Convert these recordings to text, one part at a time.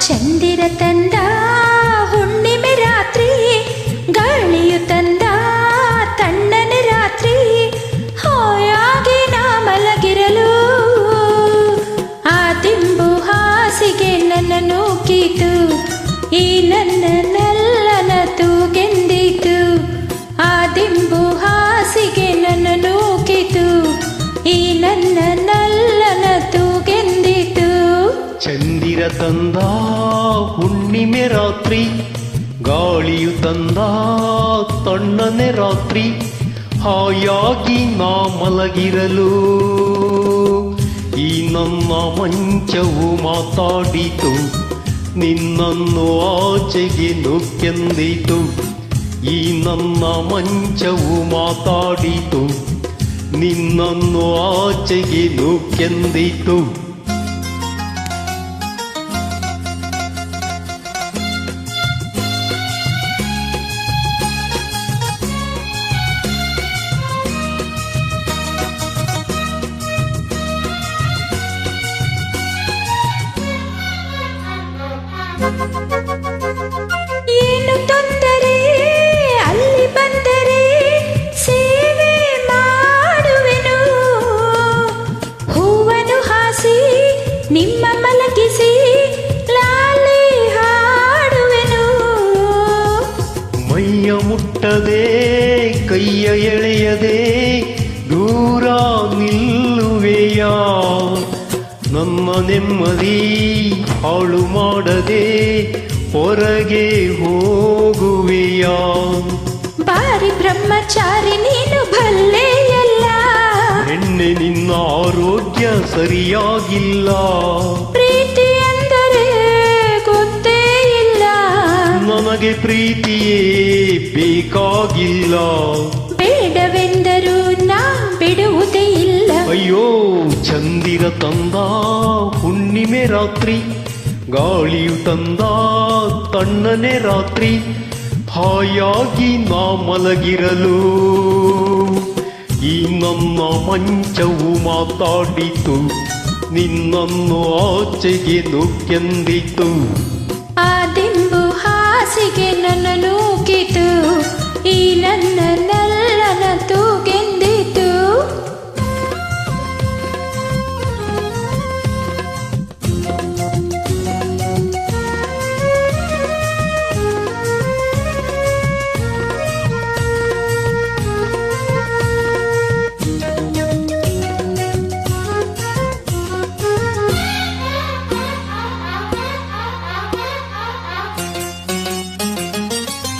ಚಂದಿರ ತಂದ ಹುಣ್ಣಿಮೆ ರಾತ್ರಿ, ಗಾಳಿಯು ತಂದ ತಣ್ಣನೆ ರಾತ್ರಿ, ಹಾಯಾಗಿ ನಾ ಮಲಗಿರಲು ಆ ದಿಂಬು ಹಾಸಿಗೆ ನನ್ನ ನೂಕಿತು, ಈ ನನ್ನ ನಲ್ಲನ ತೂಗೆಂದಿತು. ಆ ದಿಂಬು ಹಾಸಿಗೆ ನನ್ನ ನೂಕಿತು, ಈ ನನ್ನ ನಲ್ಲನ ತೂಗೆಂದಿತು. ಚಂದಿರ ತಂದ ಹುಣ್ಣಿಮೆ ರಾತ್ರಿ, ಗಾಳಿಯು ತಂದ ತಣ್ಣನೆ ರಾತ್ರಿ, ಹಾಯಾಗಿ ನಾ ಮಲಗಿರಲು ಈ ನನ್ನ ಮಂಚವು ಮಾತಾಡಿತು, ನಿನ್ನನ್ನು ಆಚೆಗೆ ನುಗ್ಗೆಂದಿತು. ಈ ನನ್ನ ಮಂಚವು ಮಾತಾಡಿತು, ನಿನ್ನನ್ನು ಆಚೆಗೆ ನುಗ್ಗೆಂದಿತು. ಏನು ತೊಂದರೆ ಅಲ್ಲಿ ಬಂದರೆ ಸೇವೆ ಮಾಡುವೆನು, ಹೂವನ್ನು ಹಾಸಿ ನಿಮ್ಮ ಮಲಗಿಸಿ ಲಾಲಿ ಹಾಡುವೆನು. ಮೈಯ ಮುಟ್ಟದೆ ಕೈಯ ಎಳೆಯದೆ ದೂರ ನಿಲ್ಲುವೆಯ, ನನ್ನ ನೆಮ್ಮದಿ ಹಾಳು ಮಾಡದೆ ಹೊರಗೆ ಹೋಗುವೆಯ. ಬಾರಿ ಬ್ರಹ್ಮಚಾರಿ ನೀನು ಭಲ್ಲೆಯಲ್ಲ, ಹೆಣ್ಣೆ ನಿನ್ನ ಆರೋಗ್ಯ ಸರಿಯಾಗಿಲ್ಲ. ಪ್ರೀತಿ ಅಂದರೆ ಗೊತ್ತೇ ಇಲ್ಲ, ನನಗೆ ಪ್ರೀತಿಯೇ ಬೇಕಾಗಿಲ್ಲ. ಬೇಡವೆಂದರೂ ನಾ ಬಿಡುವುದೇ ಇಲ್ಲ. ಅಯ್ಯೋ ಚಂದಿರ ತಂದ ಹುಣ್ಣಿಮೆ ರಾತ್ರಿ, ಗಾಳಿಯು ತಂದ ತಣ್ಣನೆ ರಾತ್ರಿ, ಹಾಯಾಗಿ ನಾ ಮಲಗಿರಲು ಈ ನನ್ನ ಮಂಚವು ಮಾತಾಡಿತು, ನಿನ್ನನ್ನು ಆಚೆಗೆ ನುಗ್ಗೆಂದಿತು. ಆ ದಿಂಬು ಹಾಸಿಗೆ ನನ್ನ ನೂಕಿತು, ಈ ನನ್ನ ನಲ್ಲನ ತೂಗೆಂದಿತು.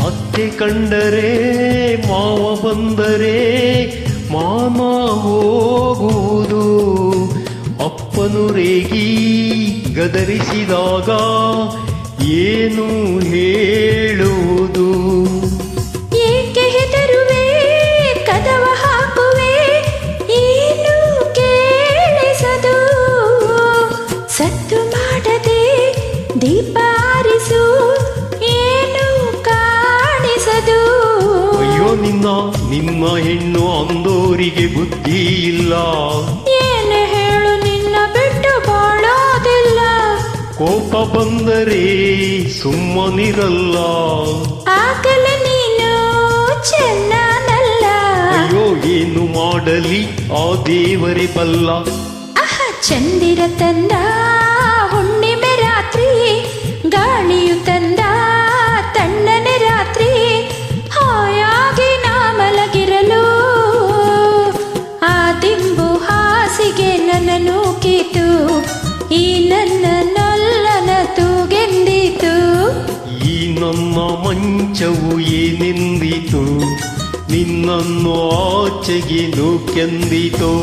ಅತ್ತೆ ಕಂಡರೆ ಮಾವ ಬಂದರೆ ಮಾಮ ಹೋಗುವುದು, ಅಪ್ಪನು ರೇಗಿ ಗದರಿಸಿದಾಗ ಏನು ಹೇಳುವುದು. ಏಕೆ ಹೆದರುವೆ ಕದವ ಹಾಕುವೆ ಏನು ಕೇಳಿಸದು, ಸತ್ತು ಮಾಡದೆ ದೀಪ ಆರಿಸು ಏನು ಕಾಣಿಸದು. ಅಯ್ಯೋ ನಿನ್ನ ಹೆಣ್ಣು ಅಂದೋರಿಗೆ ಬುದ್ಧಿ ಇಲ್ಲ. ಏನು ಹೇಳು ನಿನ್ನ ಬಿಟ್ಟು ಬಾಳೋದಿಲ್ಲ, ಕೋಪ ಬಂದರೆ ಸುಮ್ಮನಿರಲ್ಲ. ಆಗಲೇ ನೀನು ಚೆನ್ನನಲ್ಲ. ಅಯ್ಯೋ ಏನು ಮಾಡಲಿ ಆ ದೇವರೇ ಬಲ್ಲ. ಅಹ ಚಂದಿರ ತಂದ ಹುಣ್ಣಿಮೆ ರಾತ್ರಿ, ಗಾಳಿಯು ತಂದ ತಣ್ಣನೆ ರಾತ್ರಿ, ಹಾಯಾಗಿ ನಾ ಮಲಗಿರಲು ಆ ದಿಂಬು ಹಾಸಿಗೆ ನನ್ನ ನೂಕಿತು, ಈ ನನ್ನ ನಲ್ಲನ ತೂಗೆಂದಿತು. ಈ ನನ್ನ ಮಂಚವು ಏನೆಂದಿತು, ನಿನ್ನನ್ನು ಆಚೆಗೆ ನೂಕೆಂದಿತೋ.